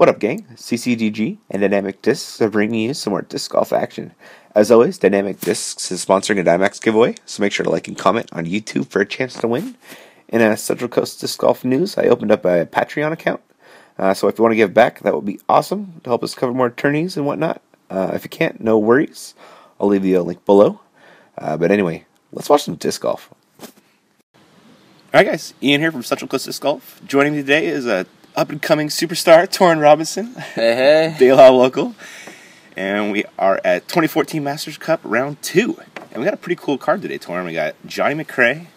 What up, gang? CCGG and Dynamic Discs are bringing you some more disc golf action. As always, Dynamic Discs is sponsoring a Dymax giveaway, so make sure to like and comment on YouTube for a chance to win. In Central Coast Disc Golf news, I opened up a Patreon account, so if you want to give back, that would be awesome to help us cover more tourneys and whatnot. If you can't, no worries. I'll leave you a link below. But anyway, let's watch some disc golf. Alright guys, Ian here from Central Coast Disc Golf. Joining me today is a up-and-coming superstar, Torrin Robinson. Hey, hey. De La local. And we are at 2014 Masters Cup Round 2. And we got a pretty cool card today, Torrin. We got Johnny McRae,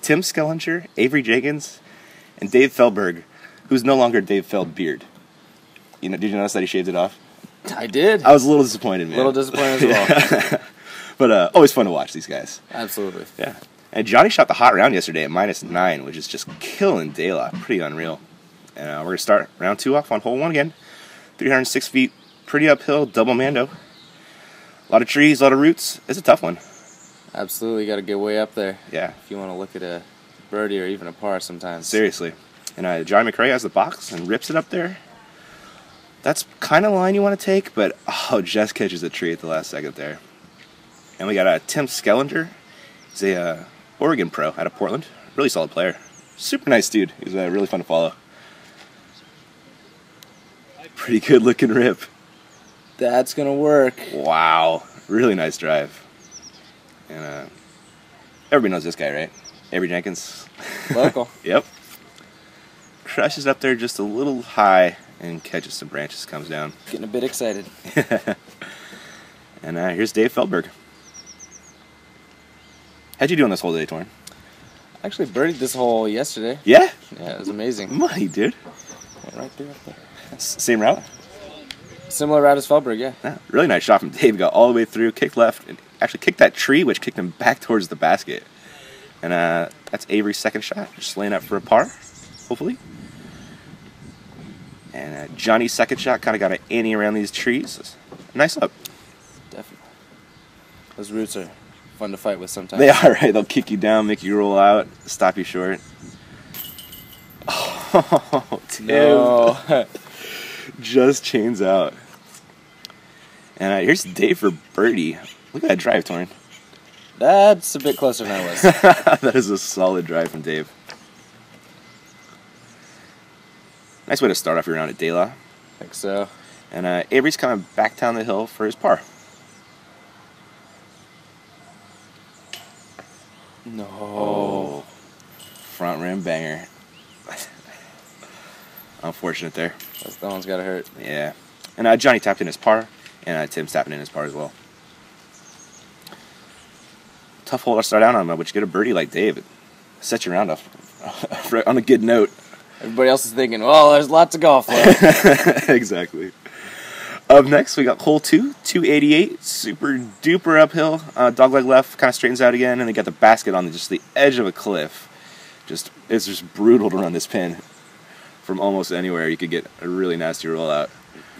Tim Skellinger, Avery Jenkins, and Dave Feldberg, who's no longer Dave Feldbeard. You know, did you notice that he shaved it off? I did. I was a little disappointed, man. A little disappointed as well. But always fun to watch these guys. Absolutely. Yeah. And Johnny shot the hot round yesterday at -9, which is just killing De La. Pretty unreal. And we're going to start round 2 off on hole 1 again. 306 feet, pretty uphill, double mando. A lot of trees, a lot of roots. It's a tough one. Absolutely, you got to get way up there. Yeah. If you want to look at a birdie or even a par sometimes. Seriously. And Johnny McRae has the box and rips it up there. That's kind of the line you want to take, but just catches a tree at the last second there. And we got Tim Skellinger. He's a Oregon pro out of Portland. Really solid player. Super nice dude. He's really fun to follow. Pretty good looking rip. That's going to work. Wow. Really nice drive. And everybody knows this guy, right? Avery Jenkins. Local. Yep. Crushes up there just a little high and catches some branches, comes down. Getting a bit excited. And here's Dave Feldberg. How'd you do on this whole day, Torrin? Actually birdied this hole yesterday. Yeah? Yeah, it was amazing. Money, dude. Went right there up there. Same route? Similar route as Feldberg, yeah. Yeah. Really nice shot from Dave. Got all the way through, kicked left, and actually kicked that tree, which kicked him back towards the basket. And that's Avery's second shot. Just laying up for a par, hopefully. And Johnny's second shot kind of got an ante around these trees. Nice up. Definitely. Those roots are fun to fight with sometimes. They are, right? They'll kick you down, make you roll out, stop you short. Oh, Tim. No. Just chains out. And here's Dave for birdie. Look at that drive, Torrin. That's a bit closer than I was. That is a solid drive from Dave. Nice way to start off your round at De La. I think so. And Avery's coming back down the hill for his par. No. Oh, front rim banger. Unfortunate there. That one's got to hurt. Yeah. And Johnny tapped in his par, and Tim's tapping in his par as well. Tough hole to start out on, but you get a birdie like Dave, it sets your round off on a good note. Everybody else is thinking, well, there's lots of golf left. Exactly. Up next, we got hole 2, 288, super duper uphill. Dogleg left, kind of straightens out again, and they got the basket on just the edge of a cliff. It's just brutal to run this pin. From almost anywhere, you could get a really nasty rollout.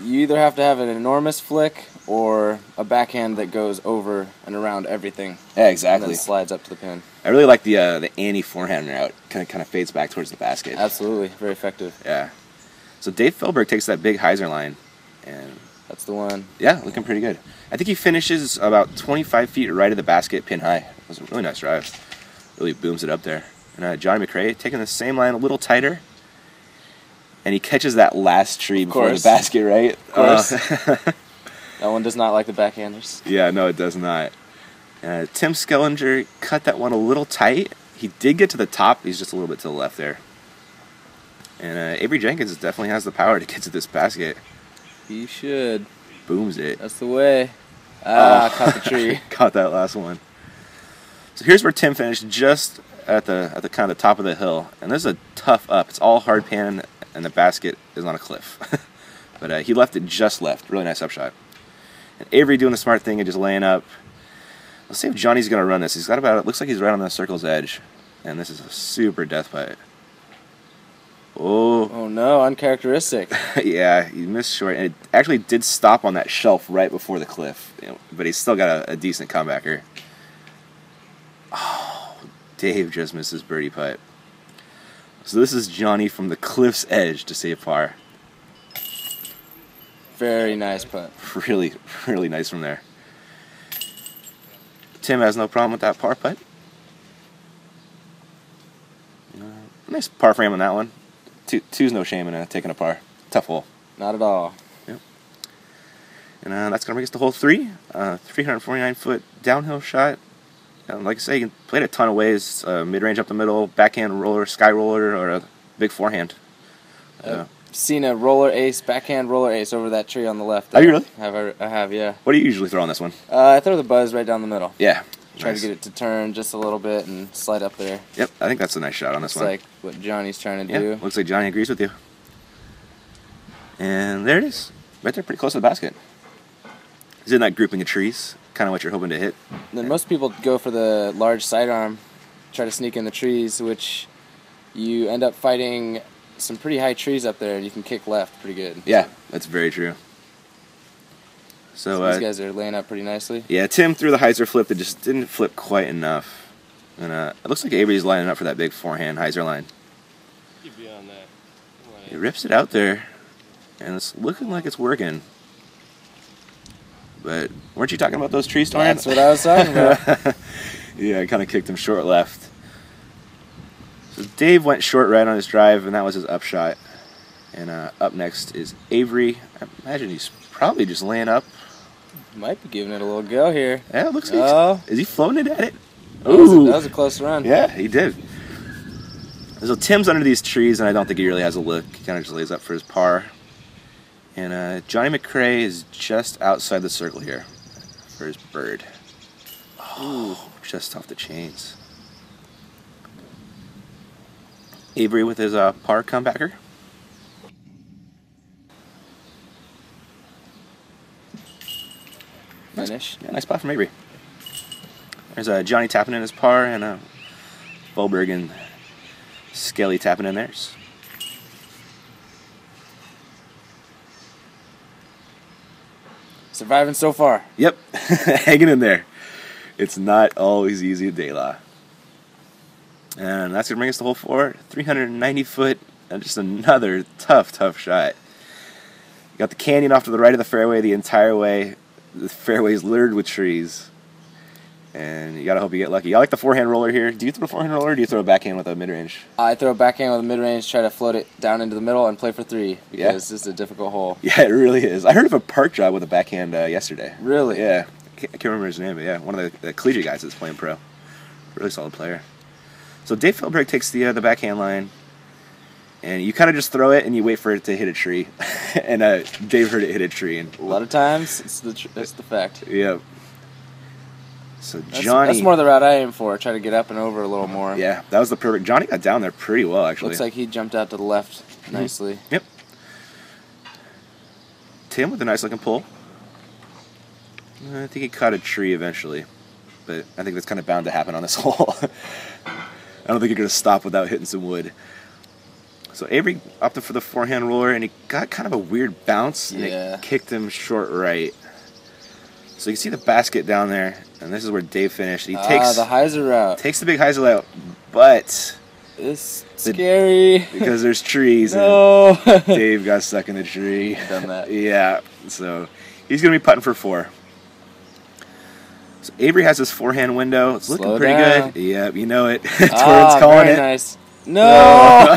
You either have to have an enormous flick or a backhand that goes over and around everything. Yeah, exactly. And then slides up to the pin. I really like the Annie forehand route. Kind of fades back towards the basket. Absolutely, very effective. Yeah. So Dave Feldberg takes that big hyzer line, and that's the one. Yeah, looking pretty good. I think he finishes about 25 feet right of the basket, pin high. It was a really nice drive. Really booms it up there. And Johnny McRae taking the same line a little tighter. And he catches that last tree before the basket, right? Of course. That one does not like the backhanders. Yeah, no, it does not. Tim Skellinger cut that one a little tight. He did get to the top. He's just a little bit to the left there. And Avery Jenkins definitely has the power to get to this basket. He should. Booms it. That's the way. Caught the tree. Caught that last one. So here's where Tim finished, just at the kind of the top of the hill. And this is a tough up. It's all hard pan, and the basket is on a cliff. But he left it just left. Really nice upshot. And Avery doing the smart thing and just laying up. Let's see if Johnny's going to run this. He's got about, it looks like he's right on the circle's edge. And this is a super death putt. Oh no, uncharacteristic. Yeah, he missed short. And it actually did stop on that shelf right before the cliff. But he's still got a decent comebacker. Oh, Dave just missed his birdie putt. So this is Johnny from the cliff's edge to save par. Very nice putt. Really, really nice from there. Tim has no problem with that par putt. Nice par frame on that one. Two's no shame in taking a par. Tough hole. Not at all. Yep. And that's going to bring us to hole 3. 349-foot downhill shot. Like I say, you can play it a ton of ways. Mid-range up the middle, backhand roller, sky roller, or a big forehand. I've seen a roller ace, backhand roller ace over that tree on the left. Have you really? I have, yeah. What do you usually throw on this one? I throw the buzz right down the middle. Yeah. Try Nice. to get it to turn just a little bit and slide up there. Yep, I think that's a nice shot on this It's one. like what Johnny's trying to Yeah, do. looks like Johnny agrees with you. And there it is. Right there, pretty close to the basket. Is in that grouping of trees, kind of what you're hoping to hit. Then most people go for the large sidearm, try to sneak in the trees, which you end up fighting some pretty high trees up there, and you can kick left pretty good. Yeah, that's very true. So these guys are laying up pretty nicely. yeah, Tim threw the hyzer flip that just didn't flip quite enough. And it looks like Avery's lining up for that big forehand hyzer line. Get beyond that. He rips it out there, and it's looking like it's working. But weren't you talking about those trees, Torian? That's what I was talking about. Yeah, I kind of kicked him short left. So Dave went short right on his drive, and that was his upshot. And up next is Avery. I imagine he's probably just laying up. Might be giving it a little go here. Yeah, it looks like Oh. is he floating it at it? That was a close run. Yeah, he did. So Tim's under these trees, and I don't think he really has a look. He kind of just lays up for his par. And Johnny McRae is just outside the circle here for his bird. Oh, just off the chains. Avery with his par comebacker. Finish. Yeah, nice spot from Avery. There's Johnny tapping in his par, and Boberg and Skelly tapping in theirs. Surviving so far. Yep, hanging in there. It's not always easy at De La. And that's going to bring us to hole 4. 390-foot, and just another tough shot. You got the canyon off to the right of the fairway the entire way. The fairway's littered with trees. And you got to hope you get lucky. I like the forehand roller here. Do you throw a forehand roller, or do you throw a backhand with a mid-range? I throw a backhand with a mid-range, try to float it down into the middle and play for 3 because Yeah. this is a difficult hole. Yeah, it really is. I heard of a park job with a backhand yesterday. Really? Yeah. I can't remember his name, but yeah, one of the collegiate guys that's playing pro. Really solid player. So Dave Philbrick takes the backhand line, and you kind of just throw it and you wait for it to hit a tree. And Dave heard it hit a tree. And A lot of times, it's the fact. yeah. So Johnny. That's more the route I aim for. Try to get up and over a little more. Yeah, that was the perfect. Johnny got down there pretty well, actually. Looks like he jumped out to the left nicely. Yep. Tim with a nice looking pull. I think he caught a tree eventually, but I think that's kind of bound to happen on this hole. I don't think you're going to stop without hitting some wood. So Avery opted for the forehand roller, and he got kind of a weird bounce, and Yeah. it kicked him short right. So you can see the basket down there, and this is where Dave finished. He takes The hyzer route. takes the big hyzer out, but It's scary. because there's trees, No. and Dave got stuck in the tree. Done that. Yeah, so he's going to be putting for 4. So Avery has his forehand window. It's looking Slow pretty down. good. Yep, you know it. Torrance calling very it. nice. No.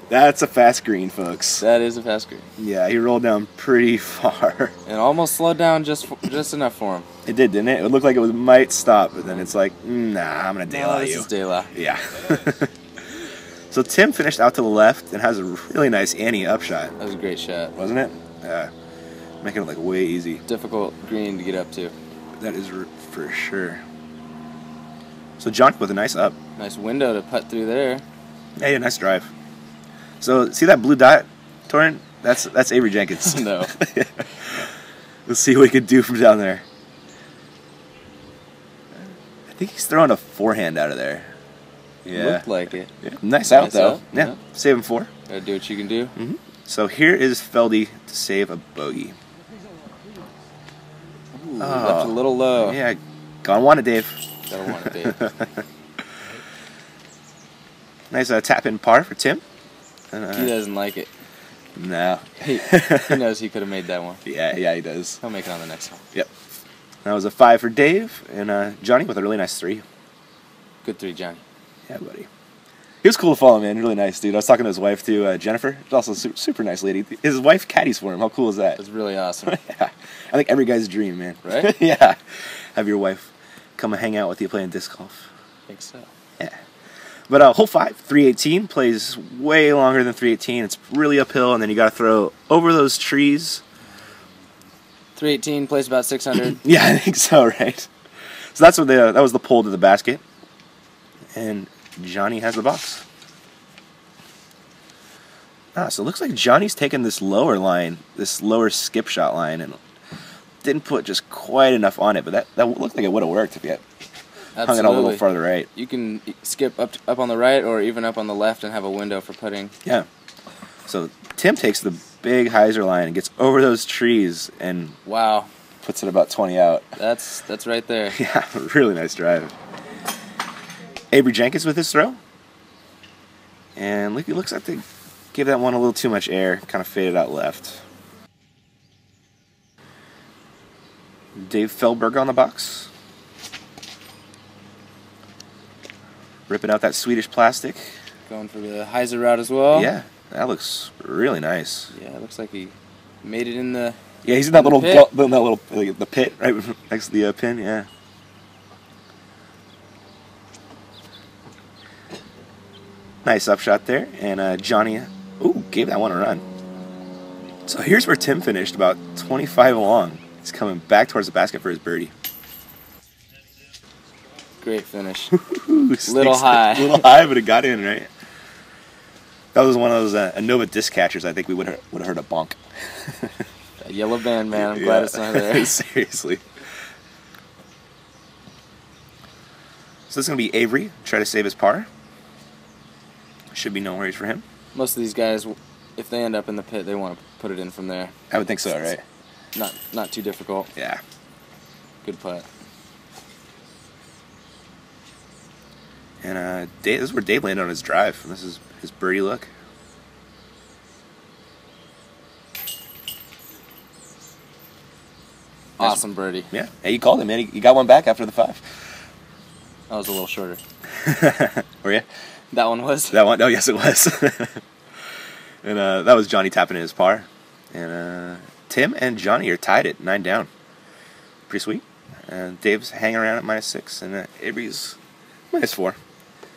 That's a fast green, folks. That is a fast green. Yeah, he rolled down pretty far. And almost slowed down just enough for him. It did, didn't it? It looked like it might stop, but then it's like, nah, I'm going to No, daylight this you. is De La. Yeah. So Tim finished out to the left and has a really nice Annie upshot, That was a great shot. wasn't it? Yeah. Making it like way easy. Difficult green to get up to. That is for sure. So John with a nice up. Nice window to putt through there. Yeah, nice drive. So see that blue dot, Torrent? That's Avery Jenkins. No. Let's see what he can do from down there. I think he's throwing a forehand out of there. Yeah. Looked like it. Yeah. Nice out, Nice though. out, Yeah. yeah. Save him 4. Gotta do what you can do. So here is Feldy to save a bogey. Ooh, left a little low. Yeah. Gonna want it, Dave. Gotta want it, Dave. Nice tap in par for Tim. He doesn't like it. No. He knows he could have made that one. Yeah, he does. He'll make it on the next one. Yep. That was a 5 for Dave, and Johnny with a really nice 3. Good 3, Johnny. Yeah, buddy. He was cool to follow, man. Really nice dude. I was talking to his wife, too, Jennifer. She's also a super nice lady. His wife caddies for him. How cool is that? That's really awesome. Yeah. I think every guy's dream, man. Right? Yeah. Have your wife come and hang out with you playing disc golf. I think so. Yeah. But hole 5, 318, plays way longer than 318. It's really uphill, and then you got to throw over those trees. 318 plays about 600. Yeah, I think so, right? So that's what that was the pull to the basket. And Johnny has the box. So it looks like Johnny's taken this lower line, this lower skip shot line, and didn't put just quite enough on it, but that looked like it would have worked if you had hung it a little farther right. You can skip up on the right or even up on the left and have a window for putting. Yeah. So Tim takes the big hyzer line and gets over those trees and wow, puts it about 20 out. That's right there. Yeah, really nice drive. Avery Jenkins with his throw. And it looks like they gave that one a little too much air, kind of faded out left. Dave Feldberg on the box. Ripping out that Swedish plastic. Going for the hyzer route as well. Yeah, that looks really nice. Yeah, it looks like he made it in the. Yeah, he's in that little pit. The pit right next to the pin. Yeah. Nice upshot there, and Johnny, gave that one a run. So here's where Tim finished, about 25 along. He's coming back towards the basket for his birdie. Great finish. Little high, but it got in, right? That was one of those Nova disc catchers. I think we would have heard a bonk. That yellow band, man. I'm glad it's not there. Seriously. So this is going to be Avery. Try to save his par. Should be no worries for him. Most of these guys, if they end up in the pit, they want to put it in from there. I would think so, right? Not too difficult. Yeah. Good putt. And Dave, this is where Dave landed on his drive. This is his birdie look. Awesome birdie. Yeah. Hey, you called him, man. He got one back after the 5. That was a little shorter. Were you? That one was? That one? Oh, yes, it was. And that was Johnny tapping in his par. And Tim and Johnny are tied at 9 down. Pretty sweet. And Dave's hanging around at -6, and Avery's -4.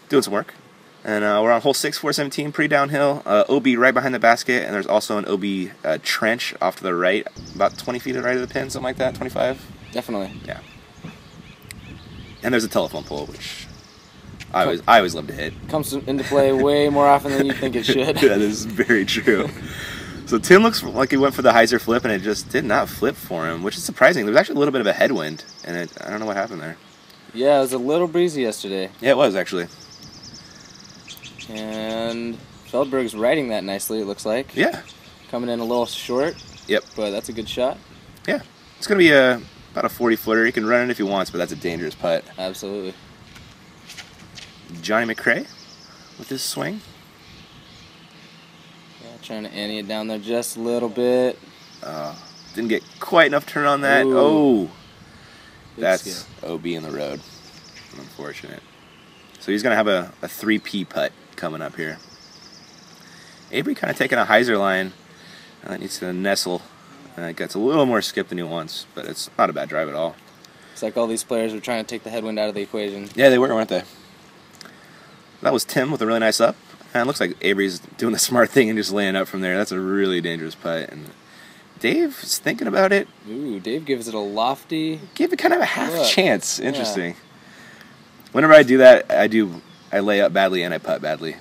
Doing some work. And we're on hole 6, 417, pretty downhill. OB right behind the basket, and there's also an OB trench off to the right, about 20 feet to the right of the pin, something like that, 25? Definitely. Yeah. And there's a telephone pole, which I always love to hit. Comes into play way more often than you think it should. That is very true. So Tim looks like he went for the hyzer flip, and it just did not flip for him, which is surprising. There was actually a little bit of a headwind, and I don't know what happened there. Yeah, it was a little breezy yesterday. Yeah, it was, actually. And Feldberg's riding that nicely, it looks like. Yeah. Coming in a little short. Yep. But that's a good shot. Yeah. It's going to be about a 40-footer. He can run it if he wants, but that's a dangerous putt. Absolutely. Johnny McRae with his swing. Yeah, trying to ante it down there just a little bit. Didn't get quite enough turn on that. Ooh. Oh. Big That's skill. OB in the road. Unfortunate. So he's going to have a 3P putt coming up here. Avery kind of taking a hyzer line. Needs to nestle. Gets a little more skip than he wants, but it's not a bad drive at all. It's like all these players were trying to take the headwind out of the equation. Yeah, they were, weren't they? That was Tim with a really nice up. And it looks like Avery's doing the smart thing and just laying up from there. That's a really dangerous putt. And Dave's thinking about it. Ooh, Dave gives it a lofty. Give it kind of a half look. chance. Yeah. Interesting. Whenever I do that, I lay up badly and I putt badly.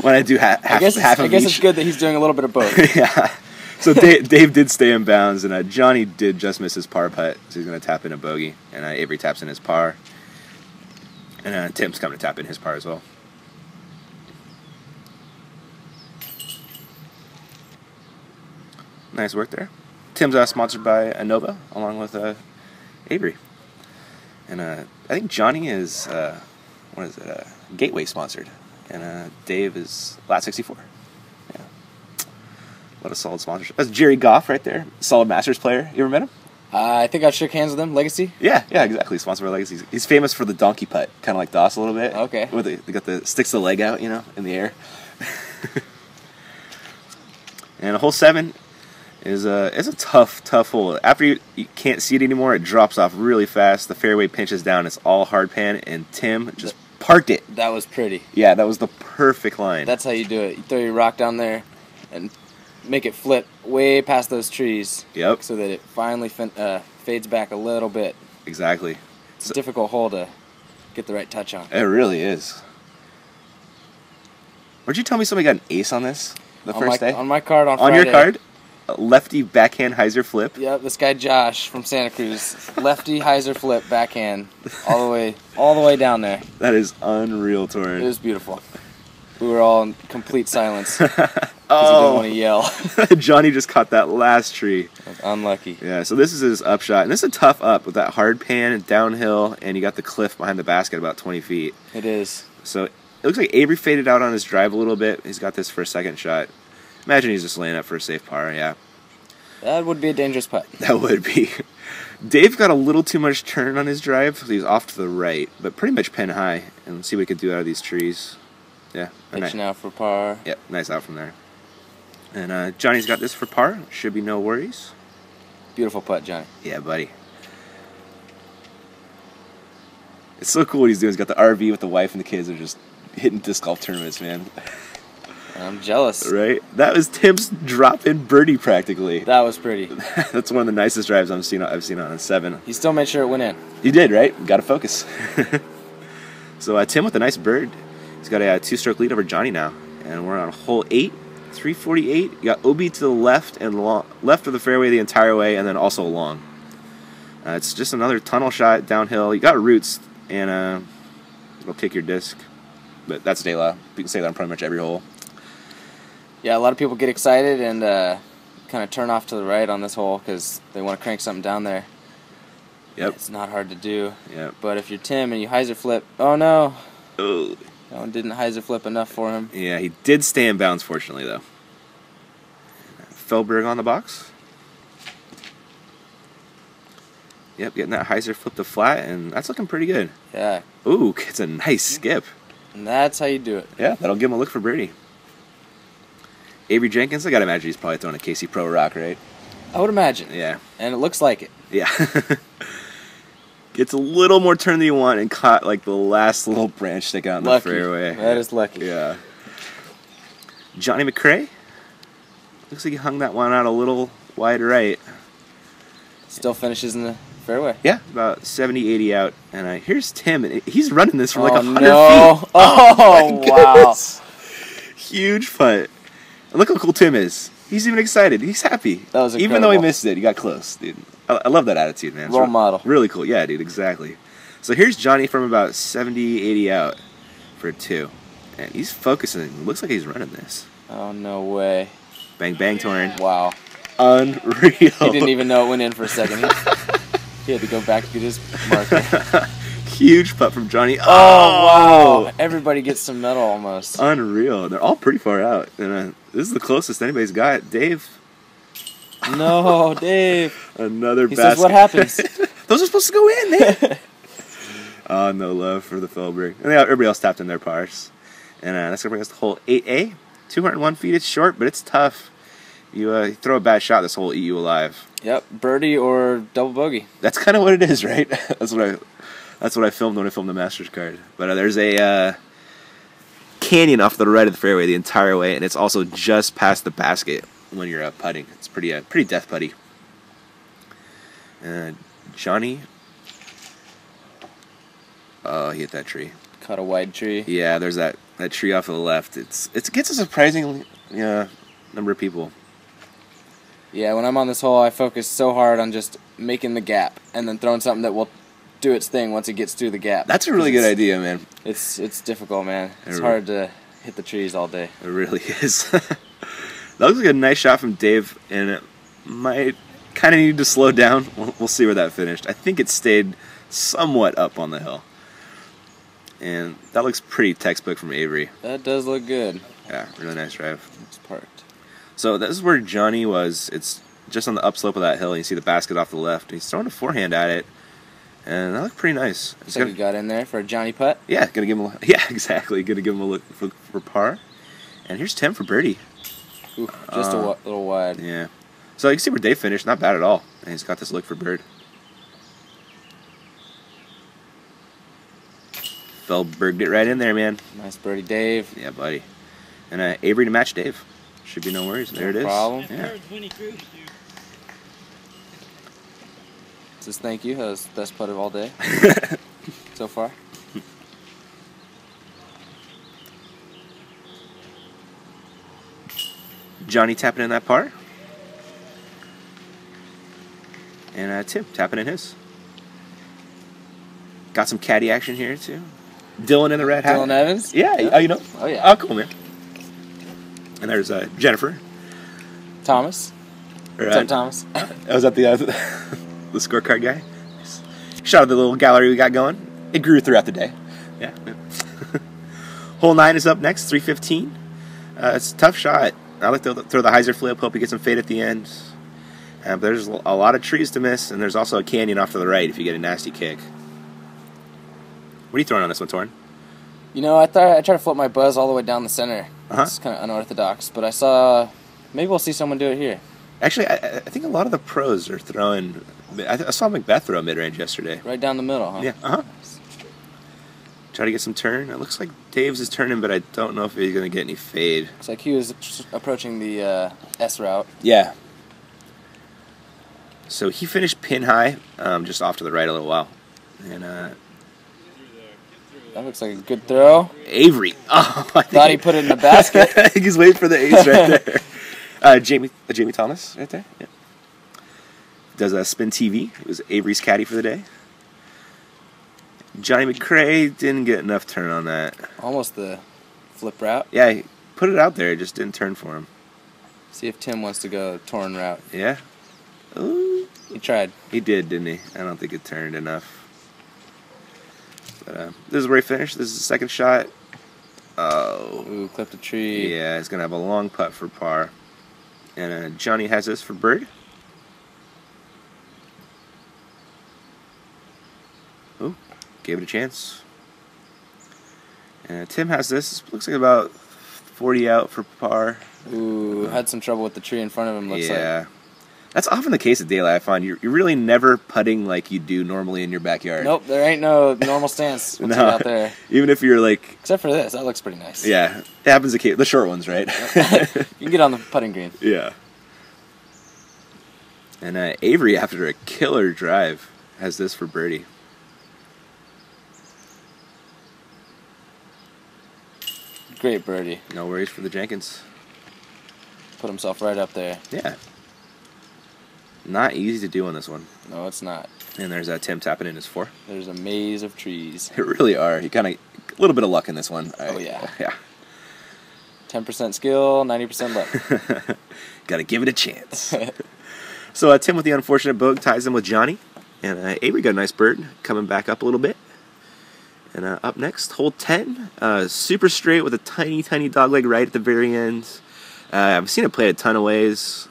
When I do half of each. I guess it's good that he's doing a little bit of both. Yeah. So Dave did stay in bounds, and Johnny did just miss his par putt, so he's going to tap in a bogey. And Avery taps in his par. And Tim's coming to tap in his par as well. Nice work there. Tim's sponsored by Nova, along with Avery. And I think Johnny is, Gateway sponsored. And Dave is Lat 64. Yeah. What a solid sponsorship. That's Jerry Goff right there. Solid Masters player. You ever met him? I think I shook hands with him. Legacy? Yeah, exactly. Sponsored by Legacy. He's famous for the donkey putt, kind of like Doss a little bit. Okay. Where they got the sticks the leg out, in the air. And a hole 7 is a tough hole. After you can't see it anymore, it drops off really fast. The fairway pinches down. It's all hard pan, and Tim just parked it. That was pretty. Yeah, that was the perfect line. That's how you do it. You throw your rock down there and make it flip way past those trees. Yep. So that it finally fades back a little bit. Exactly. It's a difficult hole to get the right touch on. It really is. Would you tell me somebody got an ace on this the first day? On my card on Friday. On your card? A lefty backhand hyzer flip. Yep, this guy Josh from Santa Cruz. Lefty hyzer flip backhand all the way down there. That is unreal, Torrin. It was beautiful. We were all in complete silence because he didn't want to yell. Johnny just caught that last tree. Unlucky. Yeah, so this is his upshot. And this is a tough up with that hard pan and downhill, and you got the cliff behind the basket about 20 feet. It is. So it looks like Avery faded out on his drive a little bit. He's got this for a second shot. Imagine he's just laying up for a safe par, yeah. That would be a dangerous putt. That would be. Dave got a little too much turn on his drive, so he's off to the right, but pretty much pin high. And let's see what we can do out of these trees. Yeah. Pitching out for par. Yep, nice out from there. And Johnny's got this for par. Should be no worries. Beautiful putt, Johnny. Yeah, buddy. It's so cool what he's doing. He's got the RV with the wife and the kids. They're just hitting disc golf tournaments, man. I'm jealous. Right? That was Tim's drop-in birdie, practically. That was pretty. That's one of the nicest drives I've seen on a 7. He still made sure it went in. You did, right? Got to focus. So Tim with a nice bird. He's got a 2-stroke lead over Johnny now. And we're on hole 8, 348. You got OB to the left and left of the fairway the entire way, and then also long. It's just another tunnel shot downhill. You got roots, and it'll kick your disc. But that's de la. You can say that on pretty much every hole. Yeah, a lot of people get excited and kind of turn off to the right on this hole because they want to crank something down there. Yep. It's not hard to do. Yep. But if you're Tim and you hyzer flip, oh no. Oh. That one didn't hyzer flip enough for him. Yeah, he did stay in bounds, fortunately, though. Feldberg on the box. Yep, getting that hyzer flip to flat, and that's looking pretty good. Yeah. Ooh, it's a nice skip. And that's how you do it. Yeah, that'll give him a look for birdie. Avery Jenkins, I gotta imagine he's probably throwing a KC Pro rock, right? I would imagine. Yeah. And it looks like it. Yeah. Gets a little more turn than you want and caught like the last little branch stick out in the fairway. That is lucky. Yeah. Johnny McRae. Looks like he hung that one out a little wide right. Still finishes in the fairway. Yeah, about 70, 80 out. And here's Tim. And he's running this from like 100 no. feet. Oh, wow. Huge putt. And look how cool Tim is. He's even excited. He's happy. That was incredible. Even though he missed it, he got close, dude. I love that attitude, man. Role model. Really cool. Yeah, dude, exactly. So here's Johnny from about 70, 80 out for 2. And he's focusing. Looks like he's running this. Oh, no way. Bang, bang, Torrin. Wow. Unreal. He didn't even know it went in for a second. He had to go back to get his marker. Huge putt from Johnny. Oh, wow. Everybody gets some medal almost. Unreal. They're all pretty far out. And this is the closest anybody's got. Dave. No, Dave. Another he basket. says, what happens? Those are supposed to go in, man. Oh, no love for the Feldberg. And everybody else tapped in their pars. And that's going to bring us to hole 8A. 201 feet. It's short, but it's tough. You throw a bad shot, this hole will eat you alive. Yep, birdie or double bogey. That's kind of what it is, right? That's what I filmed when I filmed the Masters card. But there's a canyon off to the right of the fairway the entire way, and it's also just past the basket when you're putting. It's pretty death putty. Johnny. Oh, he hit that tree. Caught a wide tree. Yeah, there's that tree off to the left. It gets a surprising number of people. Yeah, when I'm on this hole, I focus so hard on just making the gap and then throwing something that will do its thing once it gets through the gap. That's a really good idea, man. It's difficult, man. It's hard to hit the trees all day. It really is. That looks like a nice shot from Dave, and it might kind of need to slow down. We'll see where that finished. I think it stayed somewhat up on the hill. And that looks pretty textbook from Avery. That does look good. Yeah, really nice drive. It's parked. So this is where Johnny was. It's just on the upslope of that hill. And you see the basket off the left. He's throwing a forehand at it, and that looked pretty nice. Looks like he got in there for a Johnny putt. Yeah, gonna give him. Yeah, exactly. Gonna give him a look for par. And here's Tim for birdie. Ooh, just a little wide. Yeah. So you can see where Dave finished. Not bad at all. And he's got this look for bird. Feldberg it right in there, man. Nice birdie, Dave. Yeah, buddy. And Avery to match Dave. Should be no worries. There it is. No problem. Yeah. Says thank you. That was the best putt of all day so far. Johnny tapping in that par. And Tim tapping in his. Got some caddy action here, too. Dylan in the red hat. Dylan Evans? Yeah. Yep. Oh, you know? Oh, yeah. Oh, cool, man. And there's Jennifer. Thomas. What's up, Thomas? Was that the scorecard guy? Shout out the little gallery we got going. It grew throughout the day. Yeah. Hole 9 is up next, 315. It's a tough shot. I like to throw the hyzer flip, hope you get some fade at the end. But there's a lot of trees to miss, and there's also a canyon off to the right if you get a nasty kick. What are you throwing on this one, Torn? You know, I thought I tried to flip my buzz all the way down the center. It's kind of unorthodox, but I saw maybe we'll see someone do it here. Actually, I think a lot of the pros are throwing. I saw Macbeth throw mid-range yesterday. Right down the middle, huh? Yeah. Try to get some turn. It looks like Dave's is turning, but I don't know if he's going to get any fade. Looks like he was approaching the S route. Yeah. So he finished pin high, just off to the right a little while. And that looks like a good throw. Avery. Oh, I thought he put it in the basket. I think he's waiting for the ace right there. Jamie Thomas right there. Yeah. Does a spin TV. It was Avery's caddy for the day. Johnny McCrae didn't get enough turn on that. Almost the flip route. Yeah, he put it out there. It just didn't turn for him. See if Tim wants to go torn route. Yeah. Ooh. He tried. He did, didn't he? I don't think it turned enough. But this is where he finished. This is the second shot. Oh. Ooh, clipped a tree. Yeah, he's going to have a long putt for par. And Johnny has this for bird. Ooh, gave it a chance. And Tim has this. Looks like about 40 out for par. Ooh, had some trouble with the tree in front of him, looks like. Yeah. That's often the case at daylight, I find. You're really never putting like you do normally in your backyard. Nope, there ain't no normal stance once you're out there. Even if you're like... Except for this, that looks pretty nice. Yeah, it happens occasionally. The short ones, right? You can get on the putting green. Yeah. And Avery, after a killer drive, has this for birdie. Great birdie. No worries for the Jenkins. Put himself right up there. Yeah. Not easy to do on this one. No, it's not. And there's Tim tapping in his 4. There's a maze of trees. It really are. You kind of a little bit of luck in this one. Oh yeah. Yeah. 10% skill, 90% luck. Got to give it a chance. So Tim with the unfortunate bogue ties him with Johnny, and Avery got a nice bird coming back up a little bit. And up next, hole 10, super straight with a tiny dogleg right at the very end. I've seen it play a ton of ways.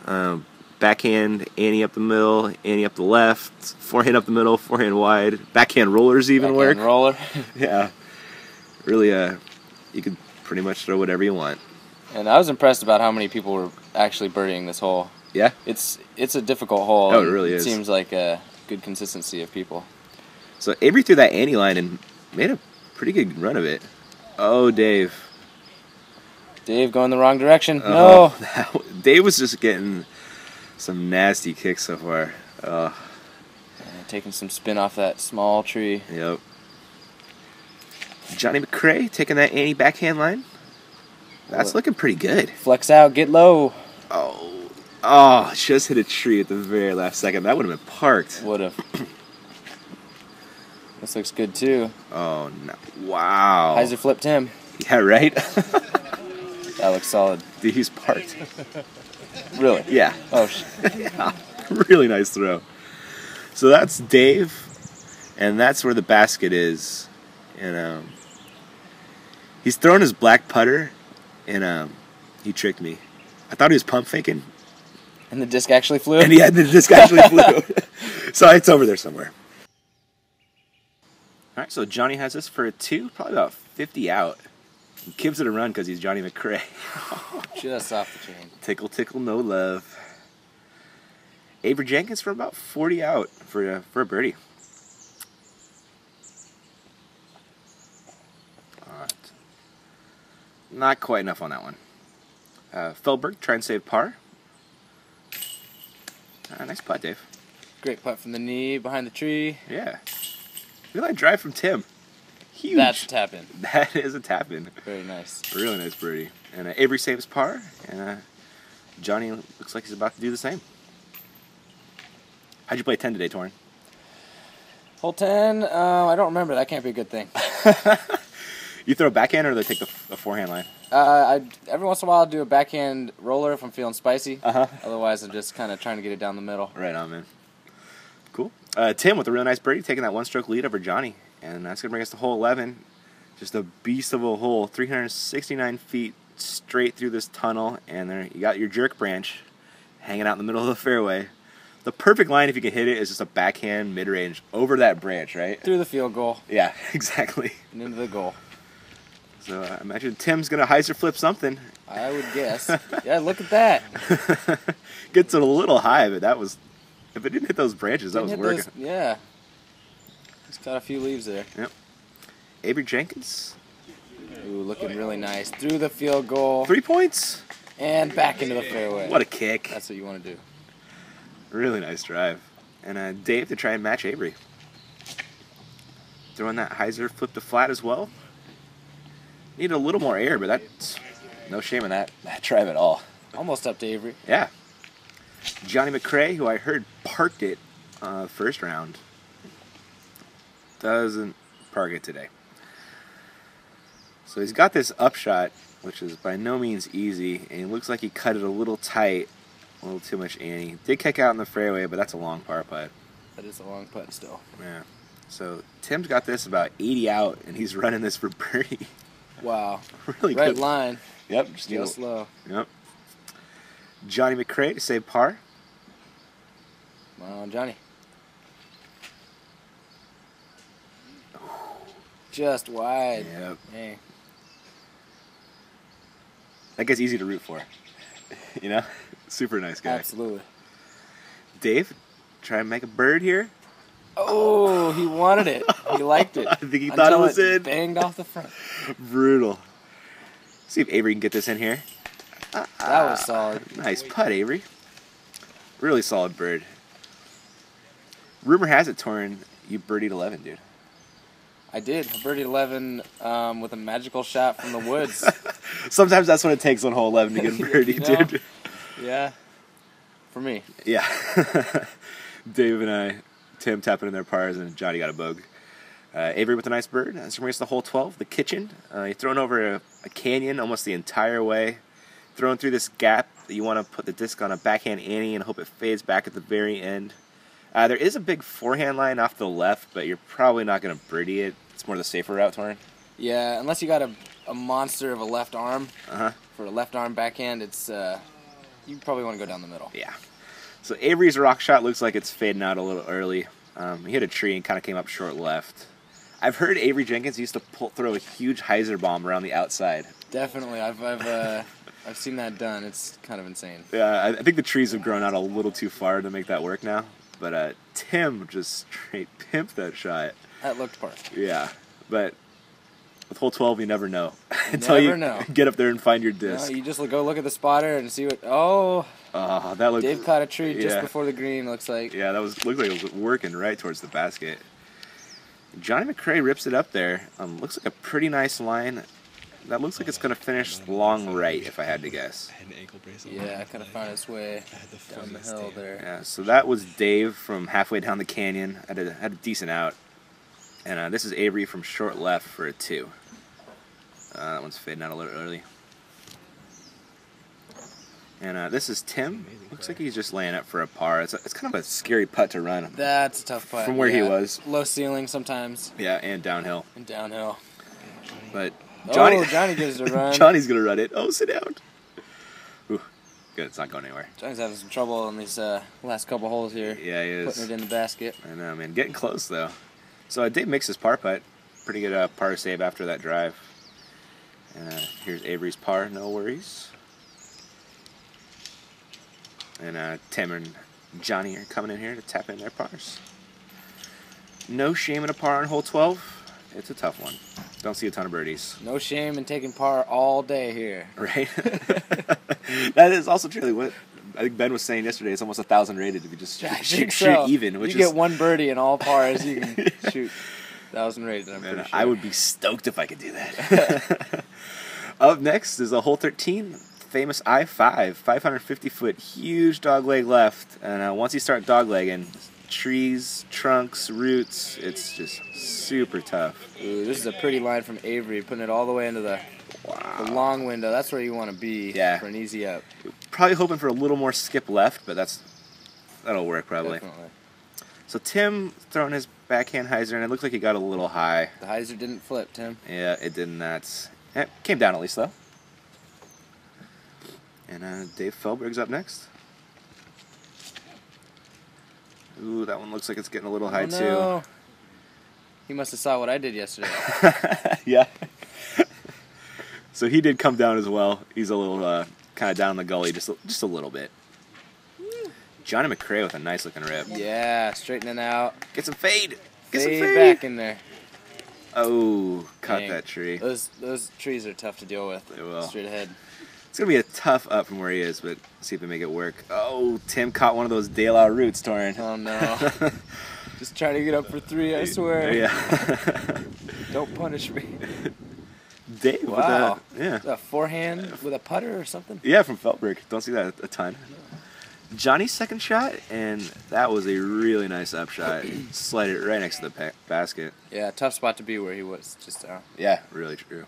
Backhand, Annie up the middle, Annie up the left, forehand up the middle, forehand wide, backhand rollers even work. Backhand roller. Yeah. Really, you could pretty much throw whatever you want. And I was impressed about how many people were actually birdieing this hole. Yeah? It's a difficult hole. Oh, it really is. It seems like a good consistency of people. So Avery threw that Annie line and made a pretty good run of it. Oh, Dave. Dave going the wrong direction. No. Dave was just getting some nasty kicks so far. Taking some spin off that small tree. Yep. Johnny McCrae taking that Annie backhand line. That's looking pretty good. Flex out, get low. Oh, just hit a tree at the very last second. That would have been parked. Would have. This looks good too. Oh, no. Wow. Hyzer flipped him. Yeah, right? That looks solid. Dude, he's parked. Really? Yeah. Oh, shit. Yeah. Really nice throw. So that's Dave, and that's where the basket is. And he's throwing his black putter, and he tricked me. I thought he was pump faking, And the disc actually flew? and the disc actually flew. So it's over there somewhere. All right, so Johnny has this for a 2, probably about 50 out. He gives it a run because he's Johnny McCrae. Just off the chain. Tickle, tickle, no love. Avery Jenkins for about 40 out for a birdie. All right. Not quite enough on that one. Feldberg, try and save par. Nice putt, Dave. Great putt from the knee behind the tree. Yeah. Look at that drive from Tim. Huge. That's a tap in. That is a tap in. Very nice. Really nice birdie. And Avery saves par. And Johnny looks like he's about to do the same. How'd you play 10 today, Torrin? Hole 10, I don't remember. That can't be a good thing. You throw a backhand or do they take the forehand line? Every once in a while I'll do a backhand roller if I'm feeling spicy. Uh-huh. Otherwise I'm just kind of trying to get it down the middle. Right on, man. Cool. Tim with a really nice birdie, taking that one-stroke lead over Johnny. And that's going to bring us to hole 11. Just a beast of a hole. 369 feet straight through this tunnel. And there you got your jerk branch hanging out in the middle of the fairway. The perfect line, if you can hit it, is just a backhand mid-range over that branch, right? Through the field goal. Yeah, exactly. And into the goal. So I imagine Tim's going to hyzer flip something. I would guess. Yeah, look at that. Gets it a little high, but that was... If it didn't hit those branches, that was working. Yeah. It's got a few leaves there. Yep. Avery Jenkins. Ooh, looking really nice. Through the field goal. 3 points. And back into the fairway. What a kick. That's what you want to do. Really nice drive. And Dave to try and match Avery. Throwing that hyzer flip to flat as well. Need a little more air, but that's no shame in that drive at all. Almost up to Avery. Yeah. Johnny McCrae, who I heard parked it first round, doesn't park it today. So he's got this upshot, which is by no means easy, and it looks like he cut it a little tight, a little too much ante. Did kick out in the fairway, but that's a long par putt. That is a long putt still. Yeah. So Tim's got this about 80 out, and he's running this for birdie. Wow. Really right good. line. Yep. Just low. Yep. Johnny McCrae to save par. Come on, Johnny. Just wide. Yep. Hey. That guy's easy to root for. You know? Super nice guy. Absolutely. Dave, try and make a bird here. Oh, he wanted it. He liked it. I think he thought it was in. Banged off the front. Brutal. See if Avery can get this in here. That was solid. Nice putt, Avery. Really solid bird. Rumor has it, Torrin, you birdied 11, dude. I did. I birdied 11 with a magical shot from the woods. Sometimes that's what it takes on hole 11 to get a birdie, You know? dude. Yeah. For me. Yeah. Dave and Tim tapping in their pars, and Johnny got a bogue. Avery with a nice bird. That's going to the hole 12, the kitchen. You're throwing over a canyon almost the entire way. Throwing through this gap that you want to put the disc on a backhand ante and hope it fades back at the very end. There is a big forehand line off the left, but you're probably not going to birdie it. It's more the safer route, Torrin. Yeah, unless you got a monster of a left arm. Uh-huh. For a left arm backhand, it's you probably want to go down the middle. Yeah. So Avery's rock shot looks like it's fading out a little early. He hit a tree and kind of came up short left. I've heard Avery Jenkins used to throw a huge hyzer bomb around the outside. Definitely, I've seen that done. It's kind of insane. Yeah, I think the trees have grown out a little too far to make that work now. But Tim just straight pimped that shot. That looked perfect. Yeah, but with hole 12, you never know. Until you know. Get up there and find your disc. No, you just go look at the spotter and see what. Oh, that looked. Dave caught a tree just yeah. before the green. Looks like. Yeah, looked like it was working right towards the basket. Johnny McCrae rips it up there. Looks like a pretty nice line. That looks like it's going to finish long right, if I had to guess. Yeah, it kind of found its way down the hill there. Yeah, so that was Dave from halfway down the canyon. Had a decent out. And this is Avery from short left for a 2. That one's fading out a little early. And this is Tim. Looks like he's just laying up for a par. It's kind of a scary putt to run. That's a tough putt. From where he was. Low ceiling sometimes. Yeah, and downhill. And downhill. But Johnny gives it a run. Johnny's going to run it. Oh, sit down. Ooh. Good, it's not going anywhere. Johnny's having some trouble on these last couple holes here. Yeah, he is. Putting it in the basket. I know, man. Getting close, though. So Dave makes his par putt. Pretty good par save after that drive. And here's Avery's par, no worries. And Tim and Johnny are coming in here to tap in their pars. No shame in a par on hole 12. It's a tough one. Don't see a ton of birdies. No shame in taking par all day here. Right? That is also true. What I think Ben was saying yesterday, it's almost 1,000 rated if you just shoot even. Which you get one birdie in all pars, you can shoot 1,000 rated, I'm pretty sure. I would be stoked if I could do that. Up next is a hole 13, famous I-5, 550-foot, huge dogleg left. And once you start doglegging, trees, trunks, roots, it's just super tough. Ooh, this is a pretty line from Avery, putting it all the way into the long window. That's where you want to be for an easy up. Probably hoping for a little more skip left, but that'll work probably. Definitely. So Tim throwing his backhand hyzer, and it looked like he got a little high. The hyzer didn't flip, Tim. Yeah, it did not. It came down at least, though. And Dave Feldberg's up next. Ooh, that one looks like it's getting a little high, too. He must have saw what I did yesterday. Yeah. So he did come down as well. He's a little kind of down in the gully, just a little bit. Johnny McRae with a nice looking rip. Yeah, straightening out. Get some fade. Get Fade some fade back in there. Oh, caught Dang. that tree. Those trees are tough to deal with. They will. Straight ahead. It's going to be a tough up from where he is, but see if they make it work. Oh, Tim caught one of those De La roots, Torin. Oh, no. Just trying to get up for 3, I swear. Yeah. Don't punish me. Dave Wow. with A forehand with a putter or something? Yeah, from Feldberg. Don't see that a ton. Johnny's second shot, and that was a really nice upshot. Slid it right next to the basket. Yeah, tough spot to be where he was just Yeah, really true.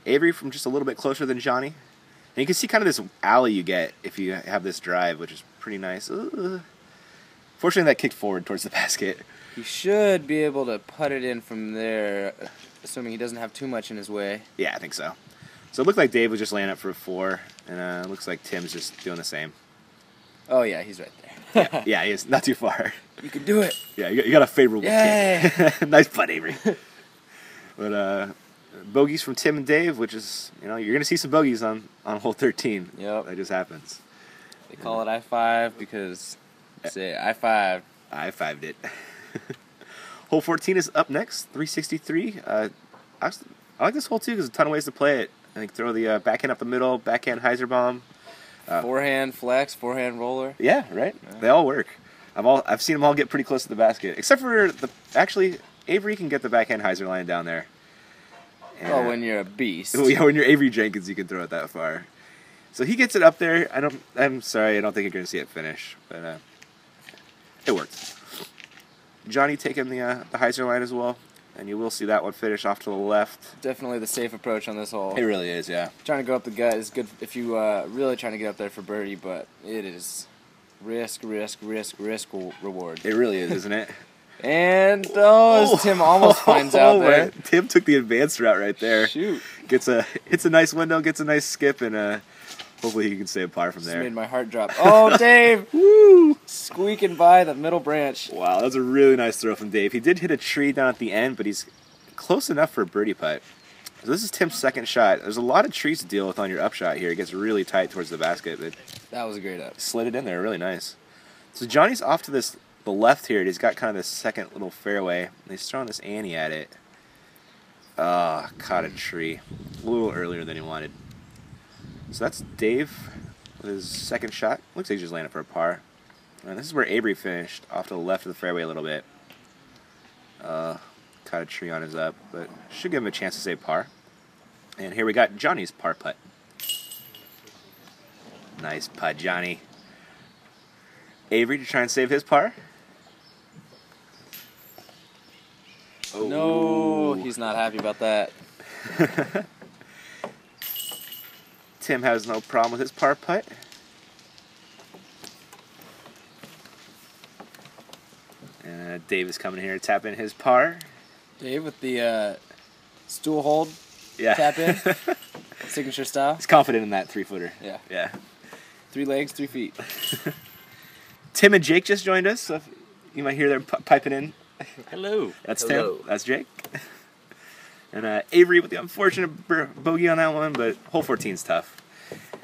Avery from just a little bit closer than Johnny. And you can see kind of this alley you get if you have this drive, which is pretty nice. Fortunately, that kicked forward towards the basket. He should be able to putt it in from there, assuming he doesn't have too much in his way. Yeah, I think so. So it looked like Dave was just laying up for a 4, and it looks like Tim's just doing the same. Oh, yeah, he's right there. Yeah, he is not too far. You can do it. Yeah, you got a favorable Yay. kick. Nice putt, Avery. But bogeys from Tim and Dave, which is, you're going to see some bogeys on hole 13. Yep. That just happens. They call it I-5 because, say, I-5. I 5'd it. Hole 14 is up next, 363. I like this hole, too, because there's a ton of ways to play it. I think throw the backhand up the middle, backhand hyzer bomb. Forehand flex, forehand roller. Yeah, right. Yeah. They all work. I've seen them all get pretty close to the basket, except for actually Avery can get the backhand hyzer line down there. And well, when you're a beast. Yeah, when you're Avery Jenkins, you can throw it that far. So he gets it up there. I'm sorry, I don't think you're going to see it finish, but it worked. Johnny taking the hyzer line as well, and you will see that one finish off to the left. Definitely the safe approach on this hole. It really is, yeah. Trying to go up the gut is good if you really trying to get up there for birdie, but it is risk, reward. It really is, isn't it? And as Tim almost finds out there. Man. Tim took the advanced route right there. Shoot. Hits a nice window, gets a nice skip, and hopefully he can stay a par from there. Just made my heart drop. Oh, Dave! Woo! Squeaking by the middle branch. Wow, that was a really nice throw from Dave. He did hit a tree down at the end, but he's close enough for a birdie putt. So this is Tim's second shot. There's a lot of trees to deal with on your upshot here. It gets really tight towards the basket, but that was a great up. Slid it in there, really nice. So Johnny's off to the left here. He's got kind of this second little fairway, and he's throwing this Annie at it. Caught a tree. A little earlier than he wanted. So that's Dave with his second shot. Looks like he's just landing for a par. And this is where Avery finished, off to the left of the fairway a little bit. Caught a tree on his up, but should give him a chance to save par. And here we got Johnny's par putt. Nice putt, Johnny. Avery to try and save his par. Oh. No, he's not happy about that. Tim has no problem with his par putt. And Dave is coming here to tap in his par. Dave with the stool hold, yeah. tap in, signature style. He's confident in that 3-footer. Yeah. Yeah. 3 legs, 3 feet. Tim and Jake just joined us, so if you might hear them piping in. Hello. That's Hello. Tim. That's Jake. And Avery with the unfortunate bogey on that one, but hole 14 is tough.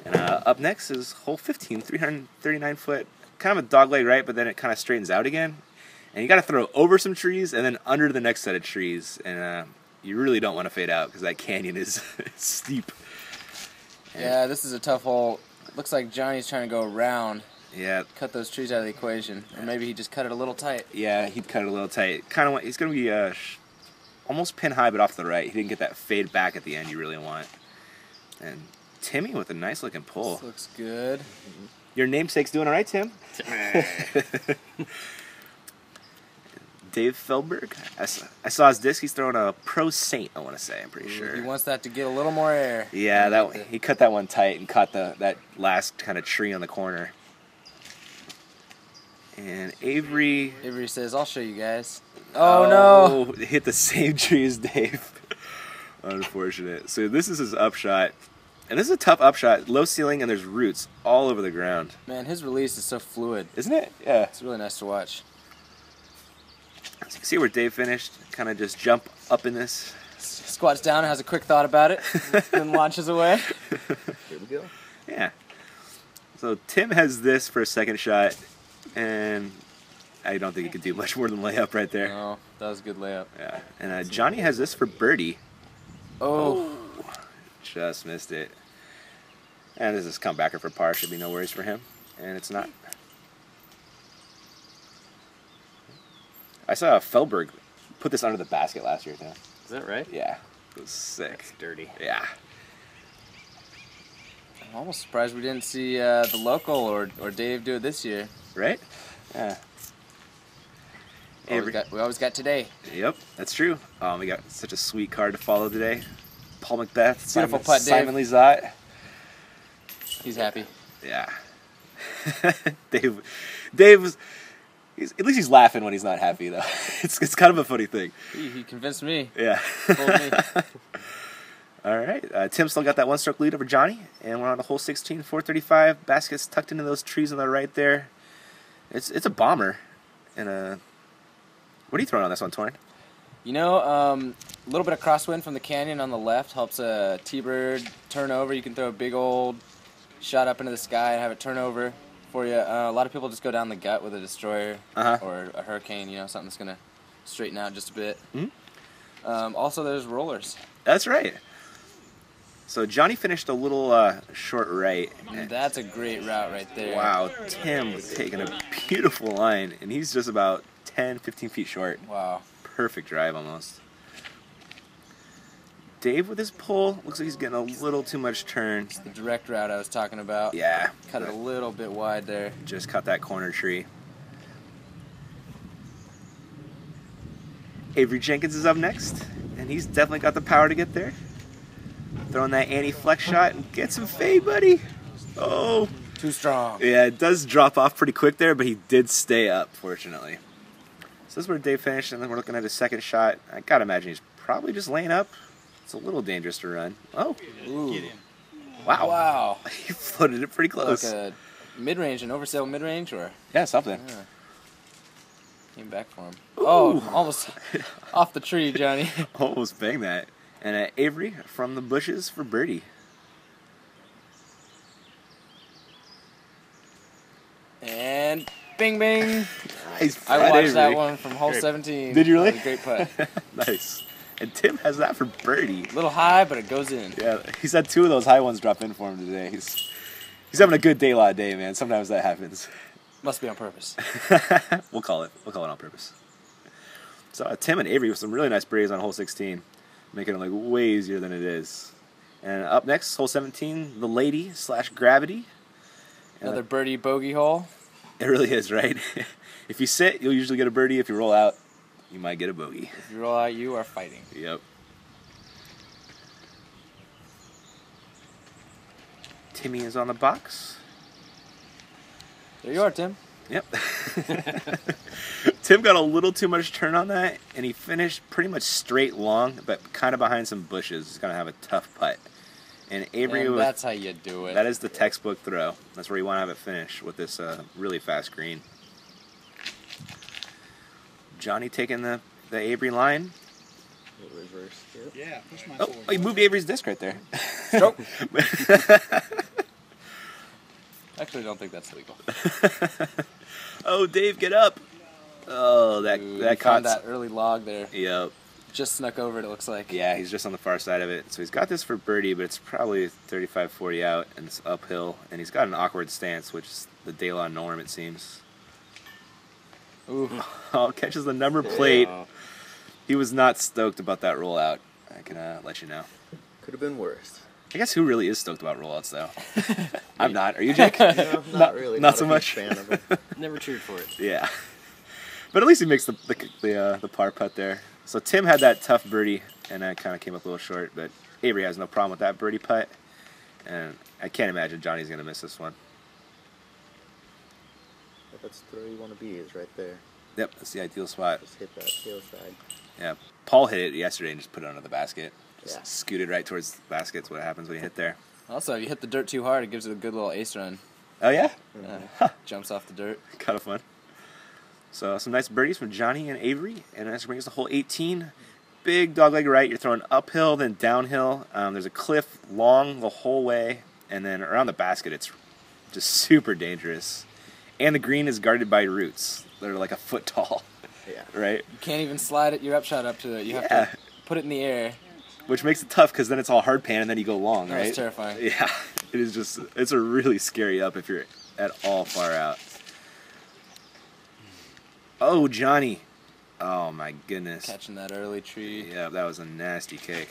And up next is hole 15, 339 foot. Kind of a dog leg, right? But then it kind of straightens out again. And you got to throw over some trees and then under the next set of trees. And you really don't want to fade out because that canyon is steep. Yeah, this is a tough hole. Looks like Johnny's trying to go around. Yeah. Cut those trees out of the equation. Or maybe he just cut it a little tight. Yeah, he'd cut it a little tight. Kind of. He's going to be almost pin high, but off to the right. He didn't get that fade back at the end you really want. And Timmy with a nice looking pull. This looks good. Your namesake's doing all right, Tim. Dave Feldberg. I saw his disc. He's throwing a Pro Saint, I want to say. I'm pretty sure. He wants that to get a little more air. Yeah, he cut that one tight and caught that last kind of tree on the corner. And Avery says, I'll show you guys. Oh, no. Hit the same tree as Dave. Unfortunate. So this is his upshot. And this is a tough upshot. Low ceiling and there's roots all over the ground. Man, his release is so fluid. Isn't it? Yeah. It's really nice to watch. So you can see where Dave finished. Kind of just jump up in this. Squats down and has a quick thought about it. Then launches away. Here we go. Yeah. So Tim has this for a second shot. And I don't think he could do much more than layup right there. No, that was a good layup. Yeah. And Johnny has this for birdie. Oh. Just missed it. And this is comebacker for par. Should be no worries for him. And it's not. I saw Feldberg put this under the basket last year, too. Is that right? Yeah. It was sick. That's dirty. Yeah. I'm almost surprised we didn't see the local or Dave do it this year. Right? Yeah. We always got today. Yep, that's true. We got such a sweet card to follow today. Paul Macbeth, Beautiful putt, Dave. Simon Lizotte. He's happy. Yeah. Dave was... at least he's laughing when he's not happy, though. It's kind of a funny thing. He convinced me. Yeah. Fooled me. All right. Tim still got that one-stroke lead over Johnny, and we're on to hole 16, 435. Basket's tucked into those trees on the right there. It's a bomber. And what are you throwing on this one, Torrin? You know, a little bit of crosswind from the canyon on the left helps a T-bird turn over. You can throw a big old shot up into the sky and have it turn over for you. A lot of people just go down the gut with a destroyer or a hurricane, you know, something that's going to straighten out just a bit. Mm-hmm. Also, there's rollers. That's right. So Johnny finished a little short right. That's a great route right there. Wow, Tim taking a beautiful line, and he's just about 10, 15 feet short. Wow. Perfect drive almost. Dave with his pull, looks like he's getting a little too much turn. The direct route I was talking about. Yeah. Cut it a little bit wide there. Just cut that corner tree. Avery Jenkins is up next, and he's definitely got the power to get there. Throwing that anti-flex shot and get some fade, buddy. Oh. Too strong. Yeah, it does drop off pretty quick there, but he did stay up, fortunately. So this is where Dave finished, and then we're looking at his second shot. I gotta imagine he's probably just laying up. It's a little dangerous to run. Oh. Ooh. Wow. Wow. He floated it pretty close. Like a mid-range, an oversail mid-range, or? Yeah, something. Yeah. Came back for him. Ooh. Oh, almost off the tree, Johnny. Almost banged that. And Avery from the bushes for birdie. And bing, bing. Nice. I watched that one from hole 17. Did you really? That was a great putt. Nice. And Tim has that for birdie. A little high, but it goes in. Yeah, he's had 2 of those high ones drop in for him today. He's having a good day, man. Sometimes that happens. Must be on purpose. We'll call it on purpose. So Tim and Avery with some really nice birdies on hole 16, making it like way easier than it is. And up next, hole 17, the lady / gravity. Another birdie bogey hole. It really is, right? If you sit, you'll usually get a birdie. If you roll out, you might get a bogey. If you roll out, you are fighting. Yep. Timmy is on the box. There you are, Tim. Yep. Tim got a little too much turn on that, and he finished pretty much straight long, but kind of behind some bushes. He's going to have a tough putt. And Avery, And that's how you do it. that is the textbook throw. That's where you want to have it finish with this really fast green. Johnny taking the Avery line. Reverse. Yep. Yeah, push mine Oh, forward. he moved Avery's disc right there. Nope. Actually, I don't think that's legal. Oh, Dave, get up. Oh, that Ooh, that you caught. found that early log there. Yep. Just snuck over it, it looks like. Yeah, he's just on the far side of it. So he's got this for birdie, but it's probably 35-40 out, and it's uphill. And he's got an awkward stance, which is the De La norm, it seems. Ooh. Oh, catches the number plate. Wow. He was not stoked about that rollout. I can let you know. Could have been worse. I guess who really is stoked about rollouts, though? I'm not. Are you, Jake? No, not really. Not so a much. huge fan of it. Never cheered for it. Yeah. But at least he makes the par putt there. So Tim had that tough birdie, and that kind of came up a little short. But Avery has no problem with that birdie putt. And I can't imagine Johnny's going to miss this one. If that's where you want to be, is right there. Yep, that's the ideal spot. Just hit that tail side. Yeah, Paul hit it yesterday and just put it under the basket. Just Yeah. scooted right towards the basket. That's what happens when you hit there. Also, if you hit the dirt too hard, it gives it a good little ace run. Oh, yeah? Jumps off the dirt. Kind of fun. So some nice birdies from Johnny and Avery, and that's brings us to hole 18. Big dogleg right. You're throwing uphill, then downhill. There's a cliff long the whole way, and then around the basket, it's just super dangerous. And the green is guarded by roots that are like a foot tall, Yeah. right? You can't even slide your upshot up to it. You have Yeah. to put it in the air. Which makes it tough because then it's all hard pan and then you go long, right? That's terrifying. Yeah, it is just, it's a really scary up if you're at all far out. Oh, Johnny. Oh, my goodness. Catching that early tree. Yeah, that was a nasty kick.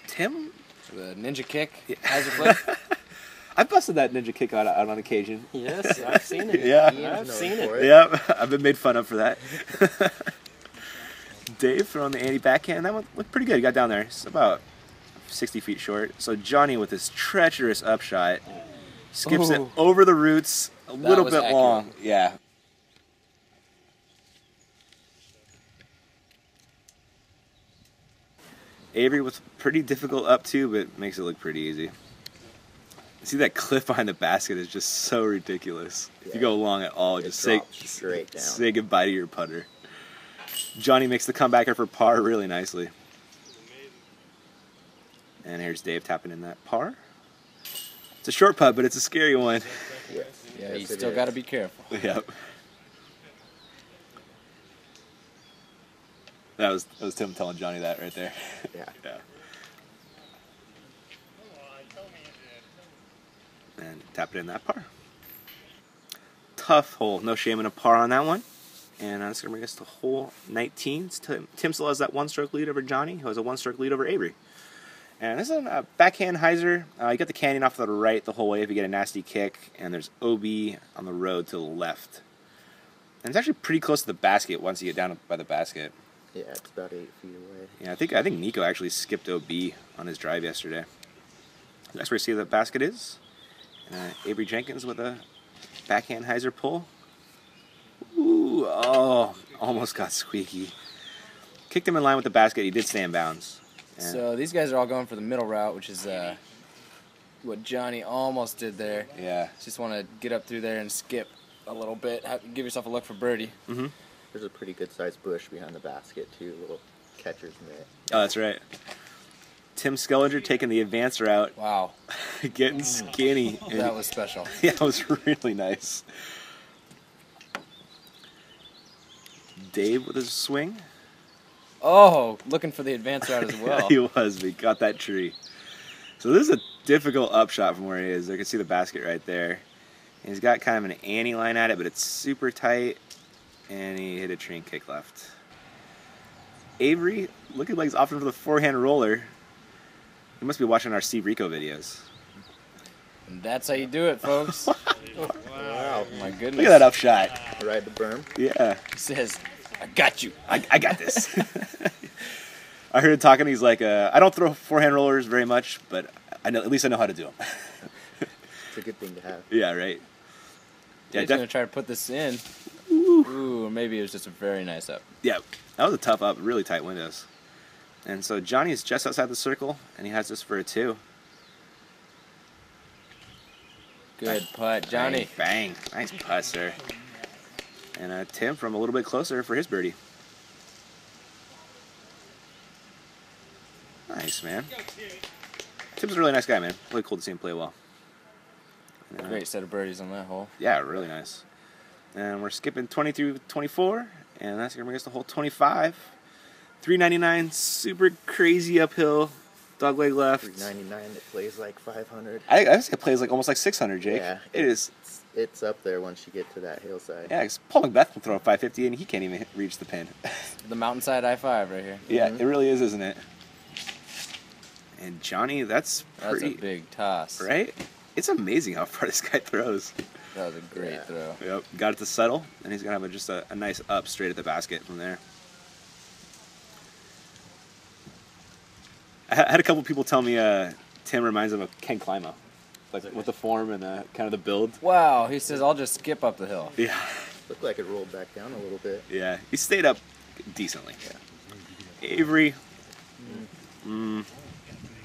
Tim? The ninja kick. Yeah. How's your flip? I busted that ninja kick out on occasion. Yes, I've seen it. Yeah. I've seen it. Yep, I've been made fun of for that. Dave throwing the anti backhand. That one looked pretty good. He got down there. It's about 60 feet short. So Johnny with his treacherous upshot skips it Ooh. over the roots a little was bit accurate. long. Yeah. Avery was pretty difficult up too, but makes it look pretty easy. See that cliff behind the basket is just so ridiculous. If you go long at all, It just say drops straight down. say goodbye to your putter. Johnny makes the comebacker for par really nicely. And here's Dave tapping in that par. It's a short putt, but it's a scary one. Yes. Yeah, Yes, you it still is. got to be careful. Yep. That was Tim telling Johnny that right there. Yeah. Yeah. And tap it in that par. Tough hole. No shame in a par on that one. And that's going to bring us to hole 19. Tim still has that one-stroke lead over Johnny, who has a one-stroke lead over Avery. And this is a backhand hyzer. You get the canyon off to the right the whole way if you get a nasty kick. And there's OB on the road to the left. And it's actually pretty close to the basket once you get down by the basket. Yeah, it's about 8 feet away. Yeah, I think Nico actually skipped OB on his drive yesterday. That's where you see the basket is. Avery Jenkins with a backhand hyzer pull. Ooh, oh, almost got squeaky. Kicked him in line with the basket. He did stay in bounds. And So these guys are all going for the middle route, which is what Johnny almost did there. yeah. Just want to get up through there and skip a little bit. Give yourself a look for birdie. Mm-hmm. There's a pretty good sized bush behind the basket too, little catcher's mitt. Oh, that's right. Tim Skellinger taking the advance route, Wow, getting skinny. And that was special. yeah, it was really nice. Dave with his swing. Oh, looking for the advance route as well. He was, but he got that tree. So this is a difficult upshot from where he is. I can see the basket right there. And he's got kind of an ante line at it, but it's super tight. And he hit a tree and kick left. Avery looking like he's opting for the forehand roller. He must be watching our Steve Rico videos. And that's how you do it, folks. Wow. Oh my goodness. Look at that upshot. Ride the berm. Yeah, He says, I got you. I got this. I heard him talking. He's like, I don't throw forehand rollers very much, but at least I know how to do them. It's a good thing to have. Yeah, right. Yeah, He's going to try to put this in. Ooh, maybe it was just a very nice up. yeah, that was a tough up. Really tight windows. And so Johnny is just outside the circle, and he has this for a 2. Good putt, Johnny. Bang, bang. Nice putt, sir. And Tim from a little bit closer for his birdie. Nice, man. Tim's a really nice guy, man. Really cool to see him play well. Great set of birdies on that hole. Yeah, really nice. And we're skipping 20 through 24, and that's going to bring us to hole 25. 399, super crazy uphill, dogleg left. 399, it plays like 500. I would say it plays like almost like 600, Jake. Yeah, it is. It's up there once you get to that hillside. Yeah, 'cause Paul Macbeth can throw a 550 and he can't even reach the pin. The mountainside I-5 right here. Yeah, it really is, isn't it? And Johnny, that's pretty... That's a big toss. Right? It's amazing how far this guy throws. That was a great throw. Yep, got it to settle, and he's going to have just a nice up straight at the basket from there. I had a couple people tell me Tim reminds him of Ken Climo, like with the form and kind of the build. Wow, he says, I'll just skip up the hill. Yeah. Looked like it rolled back down a little bit. Yeah, he stayed up decently. Yeah. Avery, a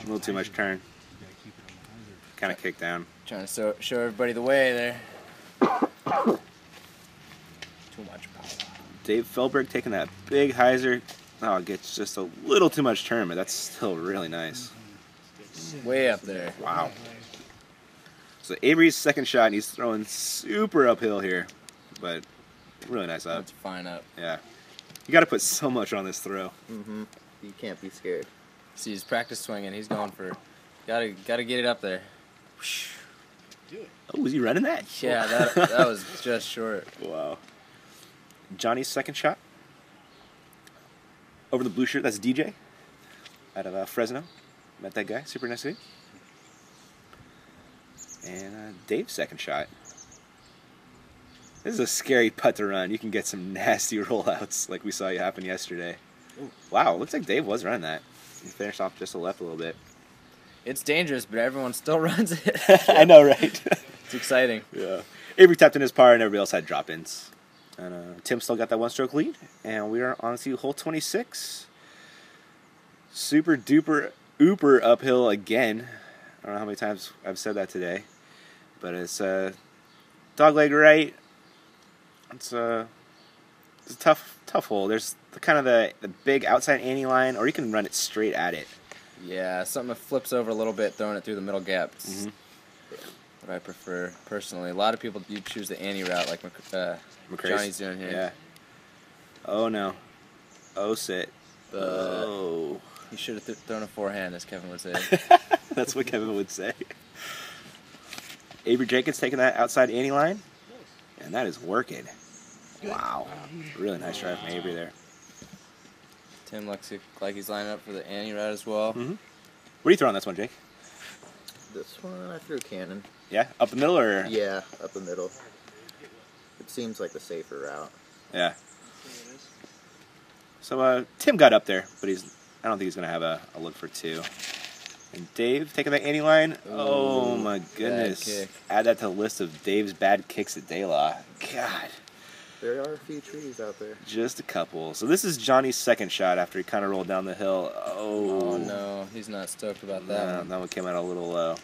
little too much turn. Kind of kicked down. Trying to show everybody the way there. Too much power. Dave Feldberg taking that big hyzer. Oh, it gets just a little too much turn, but that's still really nice. Way up there. Wow. So Avery's second shot, and he's throwing super uphill here, but really nice up. That's fine up. Yeah. You got to put so much on this throw. Mm-hmm. You can't be scared. See, he's practice swinging. He's going for... Gotta get it up there. Oh, was he running that? Yeah, that was just short. Wow. Johnny's second shot. Over the blue shirt, that's DJ. Out of Fresno. Met that guy, super nice guy. And Dave's second shot. This is a scary putt to run. You can get some nasty rollouts like we saw you happen yesterday. Ooh. Wow, looks like Dave was running that. He finished off just to the left a little bit. It's dangerous, but everyone still runs it. I know, right? It's exciting. Yeah. Avery tapped in his par, and everybody else had drop-ins. And Tim still got that one-stroke lead, and we are on to hole 26. Super duper ooper uphill again. I don't know how many times I've said that today, but it's dogleg right. It's a tough hole. There's the big outside ante line, or you can run it straight at it. Yeah, something that flips over a little bit, throwing it through the middle gap. It's what I prefer personally. A lot of people do choose the ante route, like Johnny's doing here. Yeah. Oh no. Oh sit. But oh. He should have thrown a forehand, as Kevin would say. That's what Kevin would say. Avery Jenkins taking that outside ante line, and that is working. Wow. Really nice drive from Avery there. Tim looks like he's lining up for the ante route as well. Mm-hmm. What are you throwing on this one, Jake? This one I threw cannon. Yeah, up the middle or? Yeah, up the middle. It seems like the safer route. Yeah. So Tim got up there, but I don't think he's gonna have a look for 2. And Dave taking that ante line. Ooh, oh my goodness! Add that to the list of Dave's bad kicks at De La. God. There are a few trees out there. Just a couple. So this is Johnny's second shot after he kind of rolled down the hill. Oh no, he's not stoked about that. That one came out a little low.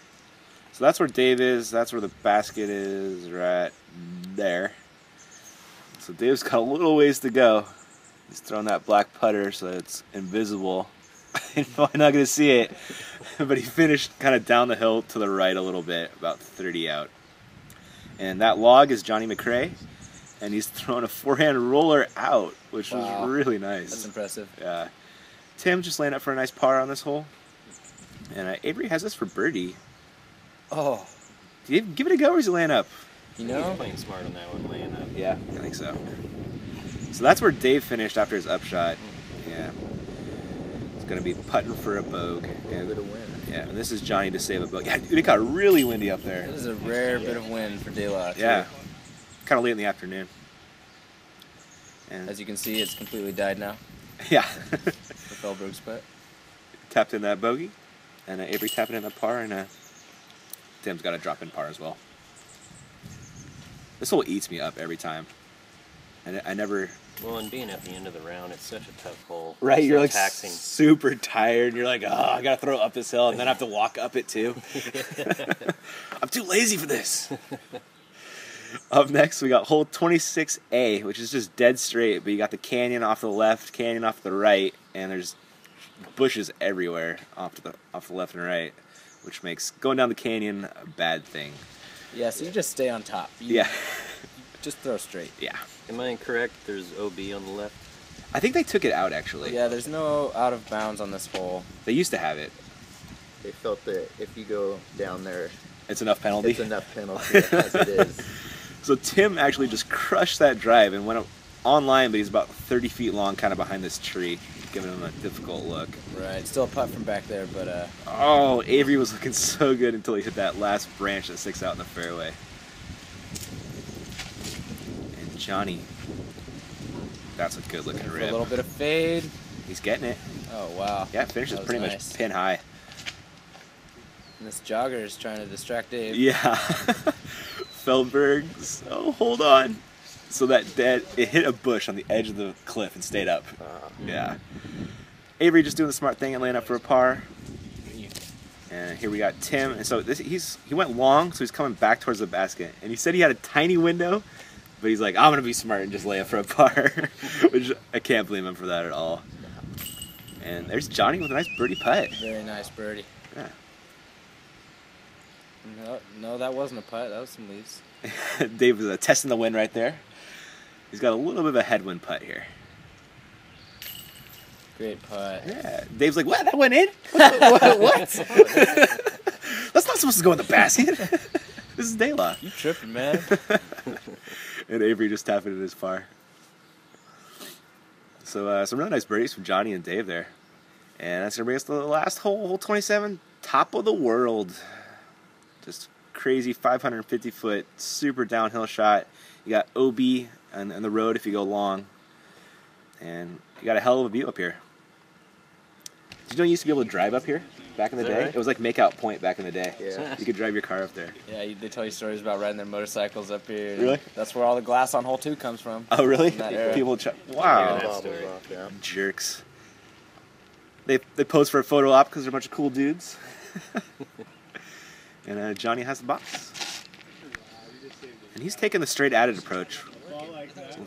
So that's where Dave is. That's where the basket is, right there. So Dave's got a little ways to go. He's throwing that black putter so it's invisible. You're probably not going to see it. But he finished kind of down the hill to the right a little bit, about 30 out. And that log is Johnny McRae. And he's throwing a forehand roller out, which was really nice. That's impressive. Yeah. Tim just laying up for a nice par on this hole. And Avery has this for birdie. Oh. Give it a go, or is he laying up? You know? He's playing smart on that one, laying up. Yeah, I think so. So that's where Dave finished after his upshot. Yeah. It's going to be putting for a bogue. A bit of wind. Yeah, and this is Johnny to save a bogue. Yeah, it got really windy up there. This is a rare bit of wind for De La. Yeah. Kind of late in the afternoon. And as you can see, it's completely died now. Yeah. For Feldberg's putt. Tapped in that bogey. And Avery tapping in that par, and Tim's got a drop in par as well. This hole eats me up every time. I never. Well, and being at the end of the round, it's such a tough hole. Right, So you're like taxing. super tired. And you're like, oh, I gotta throw up this hill, and then I have to walk up it too. I'm too lazy for this. Up next, we got hole 26A, which is just dead straight, but you got the canyon off the left, canyon off the right, and there's bushes everywhere off the left and right, which makes going down the canyon a bad thing. Yeah, so you just stay on top. You Yeah, just throw straight. yeah. Am I incorrect? There's OB on the left. I think they took it out actually. Yeah, there's no out of bounds on this hole. They used to have it. They felt that if you go down there, It's enough penalty. it's enough penalty as it is. So Tim actually just crushed that drive and went up online, but he's about 30 feet long, kind of behind this tree, giving him a difficult look. Right, still a putt from back there, but Oh, Avery was looking so good until he hit that last branch that sticks out in the fairway. And Johnny, that's a good looking for a rip. little bit of fade. He's getting it. Oh wow. Yeah, finishes That was pretty nice. much pin high. And this jogger is trying to distract Dave. Yeah. Feldberg, so hold on. So that it hit a bush on the edge of the cliff and stayed up. Yeah. Avery just doing the smart thing and laying up for a par. And here we got Tim. And so he went long, so he's coming back towards the basket. And he said he had a tiny window, but he's like, I'm gonna be smart and just lay up for a par, which I can't blame him for that at all. And there's Johnny with a nice birdie putt. Very nice birdie. Yeah. No, that wasn't a putt. That was some leaves. Dave was testing the wind right there. He's got a little bit of a headwind putt here. Great putt. Yeah. Dave's like, what? That went in? What? That's not supposed to go in the basket. This is Dayla. You tripping, man? And Avery just tapping it as far. So some really nice birdies from Johnny and Dave there. And that's going to bring us to the last hole, hole 27, top of the world. Just crazy 550-foot, super downhill shot. You got OB on the road if you go long. And you got a hell of a view up here. Did you know you used to be able to drive up here back in the Is that day? right? It was like Makeout Point back in the day. Yeah. You could drive your car up there. Yeah, they tell you stories about riding their motorcycles up here. Really? That's where all the glass on hole 2 comes from. Oh, really? In that era. People Yeah, wow. that Bobbles story. off, yeah. Jerks. They pose for a photo op because they're a bunch of cool dudes. And Johnny has the box. And he's taking the straight added approach.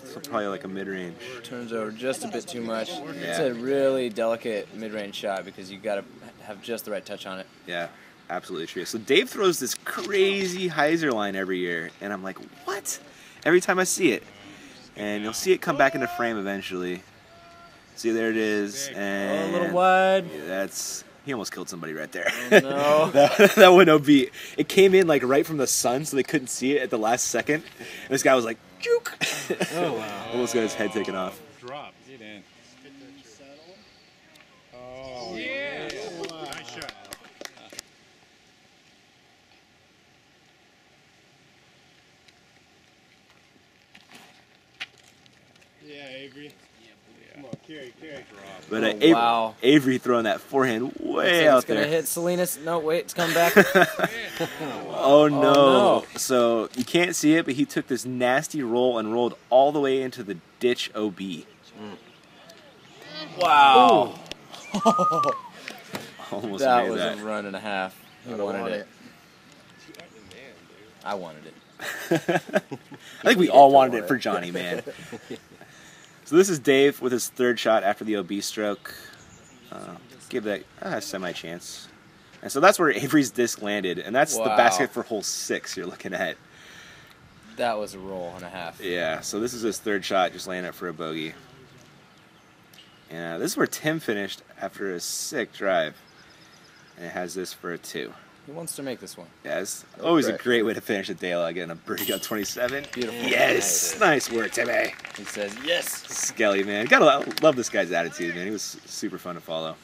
So probably like a mid-range. Turns over just a bit too much. It's Yeah. a really delicate mid-range shot because you got to have just the right touch on it. Yeah, absolutely true. So Dave throws this crazy hyzer line every year, and I'm like, what? Every time I see it. And you'll see it come back into frame eventually. See, there it is. And Oh, a little wide. he almost killed somebody right there. Oh, no. that one OB. It came in like right from the sun, so they couldn't see it at the last second. And this guy was like, juke. Oh, wow. Almost got his head taken off. Drop. Get in. Oh, yeah. Nice shot. Yeah, Avery. Come on, carry. But Oh, Avery, wow. Avery throwing that forehand way It's out going to there. hit Salinas. No, wait, it's coming back. Oh no. no. So you can't see it, but he took this nasty roll and rolled all the way into the ditch OB. Wow. Almost That made was that. a run and a half. He I don't wanted want it. I wanted it. I think we all wanted it for Johnny, man. So this is Dave with his third shot after the OB stroke. Give that a semi-chance. And so that's where Avery's disc landed, and that's the Wow. basket for hole 6 you're looking at. That was a roll and a half. Yeah, so this is his third shot, just laying it for a bogey. And this is where Tim finished after a sick drive. And it has this for a 2. He wants to make this one. Yeah, it's always a Okay. great way to finish a day like getting a birdie on 27. Beautiful. Yes! Nice work, Timmy. He says, yes. Skelly, man. Gotta love this guy's attitude, man. He was super fun to follow.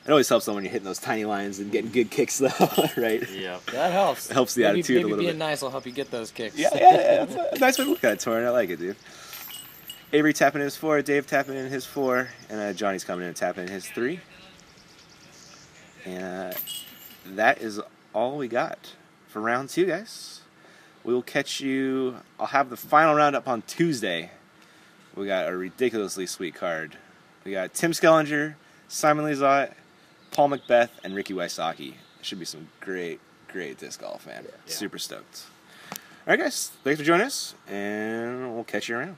It always helps though when you're hitting those tiny lines and getting good kicks, though, right? Yeah. That helps. It helps the Maybe- attitude a maybe little being bit. nice will help you get those kicks. Yeah. That's a nice way to look at it, Torrin. I like it, dude. Avery tapping in his 4, Dave tapping in his 4, and Johnny's coming in and tapping in his 3. And that is all we got for round 2, guys. We will catch you. I'll have the final round up on Tuesday. We got a ridiculously sweet card. We got Tim Skellinger, Simon Lizotte, Paul Macbeth, and Ricky Wysocki. It should be some great disc golf, man. Yeah. Super stoked. All right, guys. Thanks for joining us, and we'll catch you around.